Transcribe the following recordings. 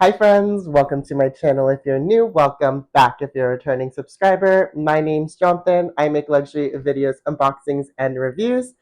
Hi friends, welcome to my channel if you're new, welcome back if you're a returning subscriber. My name's Jonathan, I make luxury videos, unboxings, and reviews.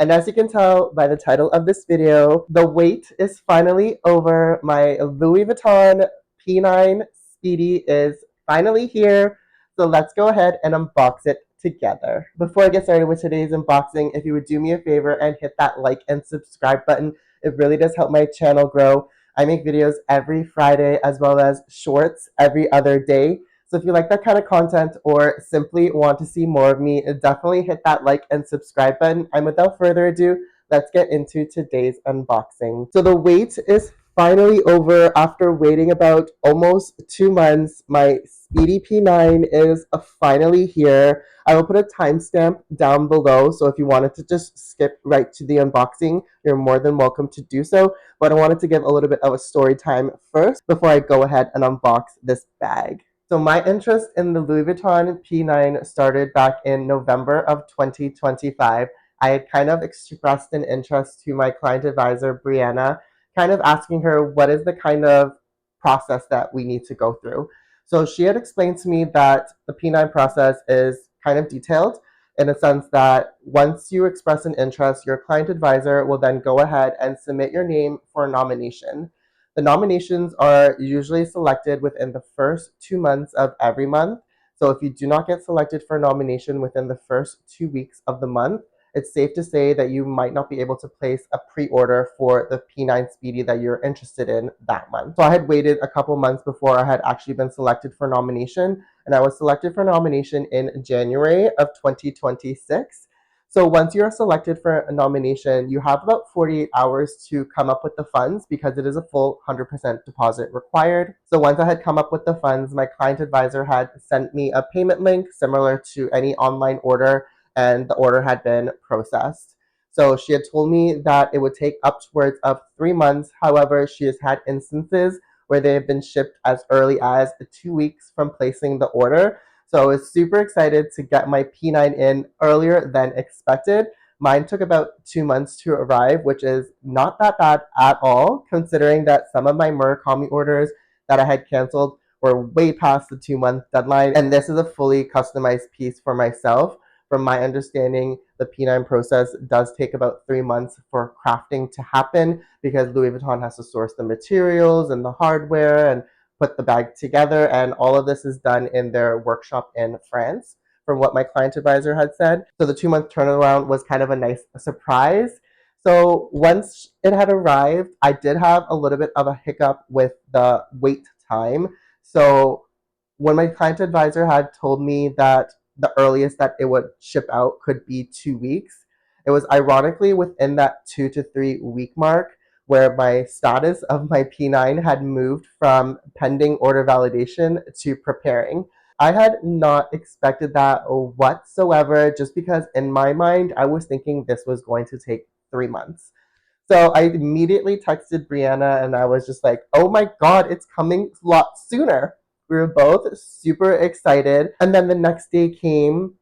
And as you can tell by the title of this video, the wait is finally over. My Louis Vuitton P9 Speedy is finally here. So let's go ahead and unbox it together. Before I get started with today's unboxing, if you would do me a favor and hit that like and subscribe button, it really does help my channel grow. I make videos every Friday as well as shorts every other day. So if you like that kind of content or simply want to see more of me, definitely hit that like and subscribe button. And without further ado, let's get into today's unboxing. So the wait is finally over after waiting about almost 2 months. My Speedy P9 is finally here. I will put a timestamp down below, so if you wanted to just skip right to the unboxing, you're more than welcome to do so. But I wanted to give a little bit of a story time first before I go ahead and unbox this bag. So my interest in the Louis Vuitton P9 started back in November of 2025. I had kind of expressed an interest to my client advisor, Breanna, kind of asking her what is the kind of process that we need to go through. So she had explained to me that the P9 process is kind of detailed in a sense that once you express an interest, your client advisor will then go ahead and submit your name for a nomination. The nominations are usually selected within the first 2 months of every month. So if you do not get selected for a nomination within the first 2 weeks of the month, it's safe to say that you might not be able to place a pre-order for the P9 Speedy that you're interested in that month. So I had waited a couple months before I had actually been selected for nomination, and I was selected for nomination in January of 2026. So once you're selected for a nomination, you have about 48 hours to come up with the funds because it is a full 100% deposit required. So once I had come up with the funds, my client advisor had sent me a payment link similar to any online order, and the order had been processed. So she had told me that it would take upwards of 3 months. However, she has had instances where they have been shipped as early as 2 weeks from placing the order. So I was super excited to get my P9 in earlier than expected. Mine took about 2 months to arrive, which is not that bad at all, considering that some of my Murakami orders that I had canceled were way past the 2 month deadline. And this is a fully customized piece for myself. From my understanding, the P9 process does take about 3 months for crafting to happen because Louis Vuitton has to source the materials and the hardware and put the bag together. And all of this is done in their workshop in France, from what my client advisor had said. So the 2 month turnaround was kind of a nice surprise. So once it had arrived, I did have a little bit of a hiccup with the wait time. So when my client advisor had told me that the earliest that it would ship out could be 2 weeks, it was ironically within that 2 to 3 week mark where my status of my P9 had moved from pending order validation to preparing. I had not expected that whatsoever, just because in my mind, I was thinking this was going to take 3 months. So I immediately texted Breanna and I was just like, oh my God, it's coming a lot sooner. We were both super excited. And then the next day came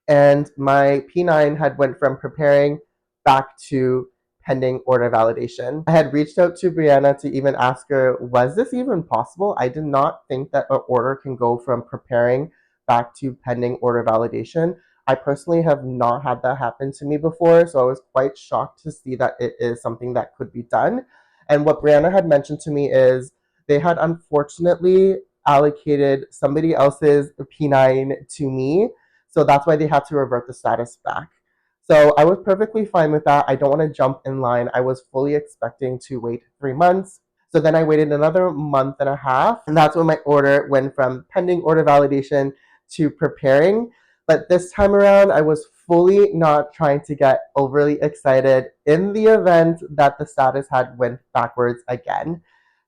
and my P9 had went from preparing back to pending order validation. I had reached out to Breanna to even ask her, was this even possible? I did not think that an order can go from preparing back to pending order validation. I personally have not had that happen to me before, so I was quite shocked to see that it is something that could be done. And what Breanna had mentioned to me is they had unfortunately allocated somebody else's P9 to me, so that's why they had to revert the status back. So I was perfectly fine with that. I don't want to jump in line. I was fully expecting to wait 3 months. So then I waited another month and a half, and that's when my order went from pending order validation to preparing. But this time around, I was fully not trying to get overly excited in the event that the status had went backwards again.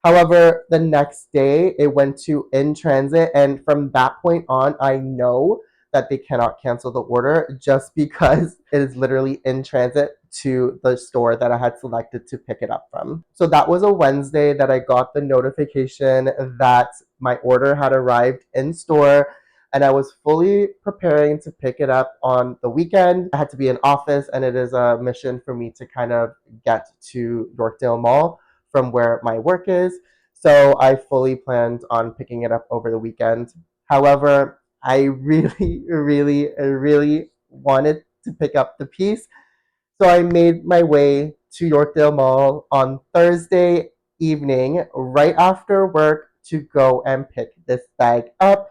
However, the next day it went to in transit, and from that point on, I know that they cannot cancel the order just because it is literally in transit to the store that I had selected to pick it up from. So that was a Wednesday that I got the notification that my order had arrived in store, and I was fully preparing to pick it up on the weekend. I had to be in office, and it is a mission for me to kind of get to Yorkdale Mall from where my work is. So I fully planned on picking it up over the weekend. However, I really, really wanted to pick up the piece. So I made my way to Yorkdale Mall on Thursday evening, right after work, to go and pick this bag up.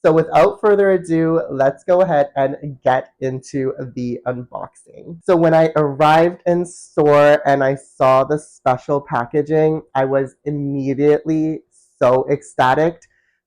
So without further ado, let's go ahead and get into the unboxing. So when I arrived in store and I saw the special packaging, I was immediately so ecstatic,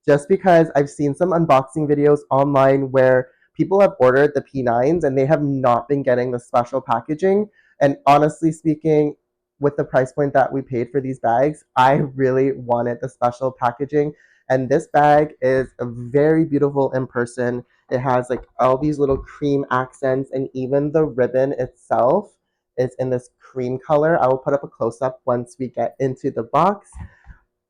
just because I've seen some unboxing videos online where people have ordered the P9s and they have not been getting the special packaging. And honestly speaking, with the price point that we paid for these bags, I really wanted the special packaging, and this bag is very beautiful in person. It has like all these little cream accents, and even the ribbon itself is in this cream color. I will put up a close up once we get into the box.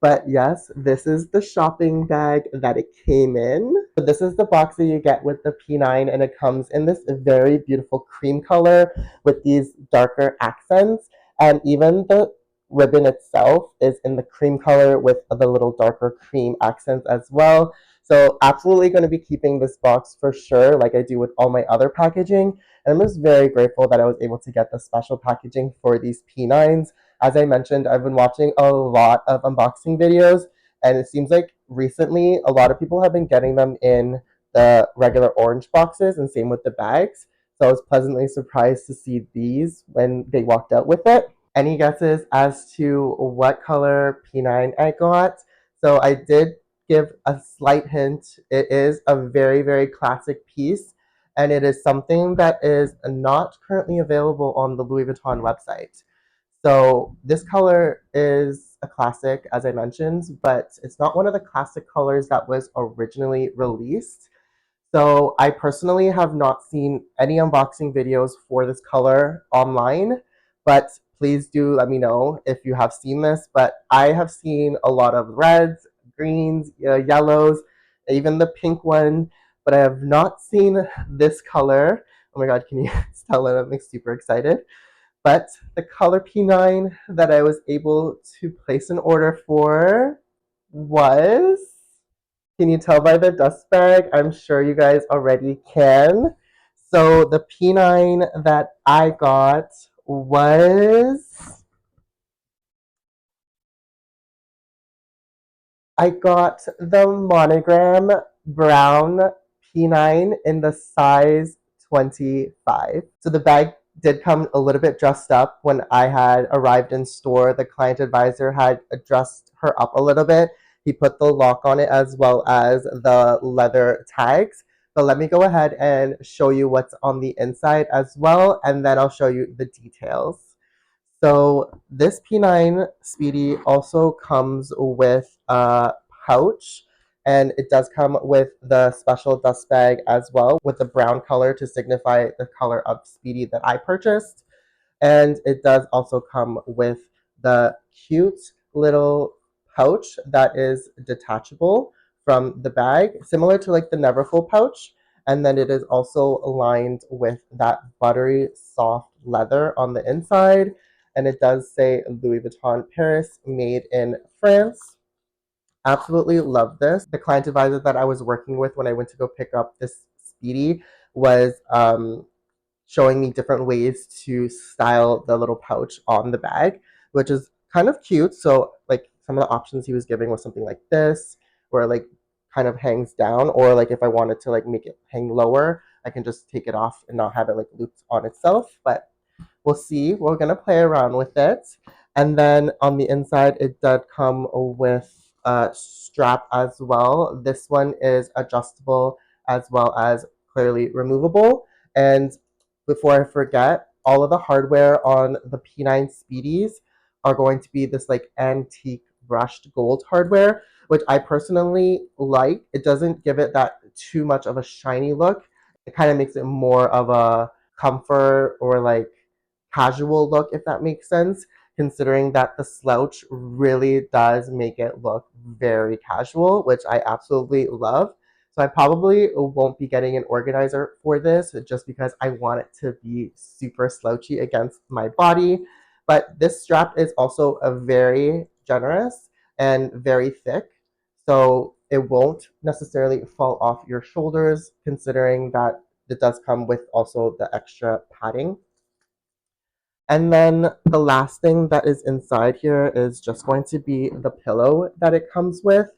But yes, this is the shopping bag that it came in. So this is the box that you get with the P9, and it comes in this very beautiful cream color with these darker accents. And even the ribbon itself is in the cream color with the little darker cream accents as well. So absolutely going to be keeping this box for sure, like I do with all my other packaging. And I'm just very grateful that I was able to get the special packaging for these P9s. As I mentioned, I've been watching a lot of unboxing videos, and it seems like recently a lot of people have been getting them in the regular orange boxes, and same with the bags. So I was pleasantly surprised to see these when they walked out with it. Any guesses as to what color P9 I got? So I did give a slight hint. It is a very classic piece, and it is something that is not currently available on the Louis Vuitton website. So this color is a classic, as I mentioned, but it's not one of the classic colors that was originally released. So I personally have not seen any unboxing videos for this color online, but please do let me know if you have seen this. But I have seen a lot of reds, greens, yellows, even the pink one, but I have not seen this color. Oh my god, can you tell that I'm super excited? But the color P9 that I was able to place an order for was, can you tell by the dust bag? I'm sure you guys already can. So the P9 that I got was, I got the monogram brown P9 in the size 25. So the bag did come a little bit dressed up when I had arrived in store. The client advisor had dressed her up a little bit. He put the lock on it as well as the leather tags. But let me go ahead and show you what's on the inside as well, and then I'll show you the details. So this P9 Speedy also comes with a pouch, and it does come with the special dust bag as well with the brown color to signify the color of Speedy that I purchased. And it does also come with the cute little pouch that is detachable from the bag, similar to like the Neverfull pouch. And then it is also aligned with that buttery soft leather on the inside. And it does say Louis Vuitton Paris, made in France. Absolutely love this. The client advisor that I was working with when I went to go pick up this Speedy was showing me different ways to style the little pouch on the bag, which is kind of cute. So like some of the options he was giving was something like this, where like kind of hangs down, or like if I wanted to like make it hang lower, I can just take it off and not have it like looped on itself. But we'll see. We're gonna play around with it. And then on the inside, it did come with a strap as well. This one is adjustable as well as clearly removable. And before I forget, all of the hardware on the P9 Speedies are going to be this like antique brushed gold hardware, which I personally like. It doesn't give it that too much of a shiny look. It kind of makes it more of a comfort or like casual look, if that makes sense, considering that the slouch really does make it look very casual, which I absolutely love. So I probably won't be getting an organizer for this just because I want it to be super slouchy against my body. But this strap is also a very generous. and very thick. So it won't necessarily fall off your shoulders, considering that it does come with also the extra padding. And then the last thing that is inside here is just going to be the pillow that it comes with.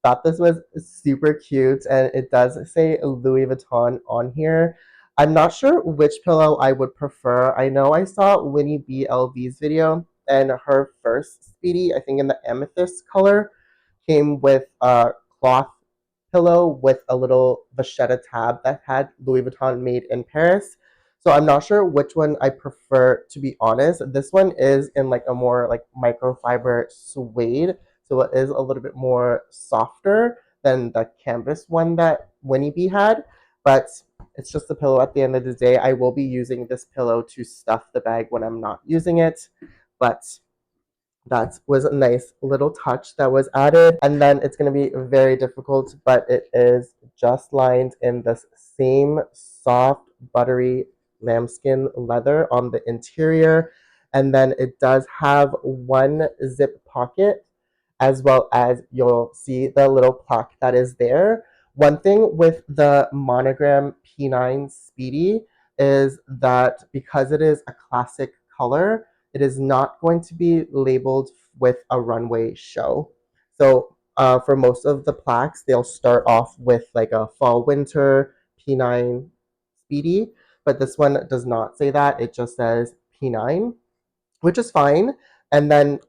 Thought this was super cute, and it does say Louis Vuitton on here. I'm not sure which pillow I would prefer. I know I saw Winnie BLV's video, and her first Speedy, I think in the amethyst color, came with a cloth pillow with a little vachetta tab that had Louis Vuitton made in Paris. So I'm not sure which one I prefer, to be honest. This one is in like a more like microfiber suede, so it is a little bit more softer than the canvas one that Winnie B had. But it's just a pillow at the end of the day. I will be using this pillow to stuff the bag when I'm not using it. But that was a nice little touch that was added. And then it's going to be very difficult, but it is just lined in this same soft, buttery lambskin leather on the interior. And then it does have one zip pocket, as well as you'll see the little plaque that is there. One thing with the monogram P9 Speedy is that because it is a classic color, it is not going to be labeled with a runway show. So for most of the plaques, they'll start off with like a fall winter P9 Speedy, but this one does not say that. It just says P9, which is fine. And then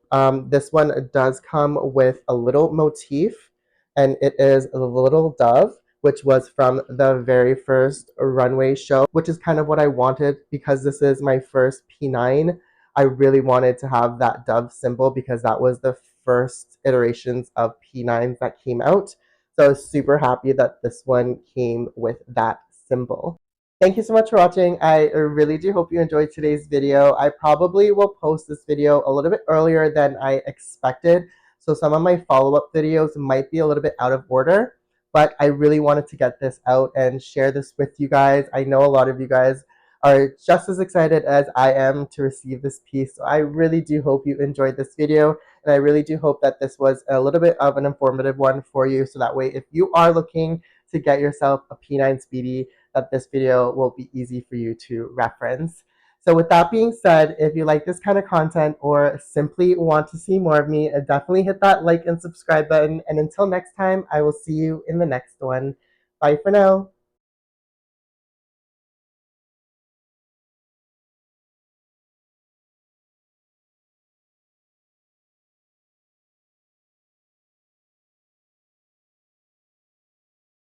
this one does come with a little motif, and it is a little dove, which was from the very first runway show, which is kind of what I wanted because this is my first P9. I really wanted to have that dove symbol because that was the first iterations of P9s that came out. So I was super happy that this one came with that symbol. Thank you so much for watching. I really do hope you enjoyed today's video. I probably will post this video a little bit earlier than I expected, so some of my follow-up videos might be a little bit out of order, but I really wanted to get this out and share this with you guys. I know a lot of you guys are just as excited as I am to receive this piece, so I really do hope you enjoyed this video, and I really do hope that this was a little bit of an informative one for you, so that way if you are looking to get yourself a P9 Speedy, that this video will be easy for you to reference. So with that being said, if you like this kind of content or simply want to see more of me, definitely hit that like and subscribe button. And until next time, I will see you in the next one. Bye for now.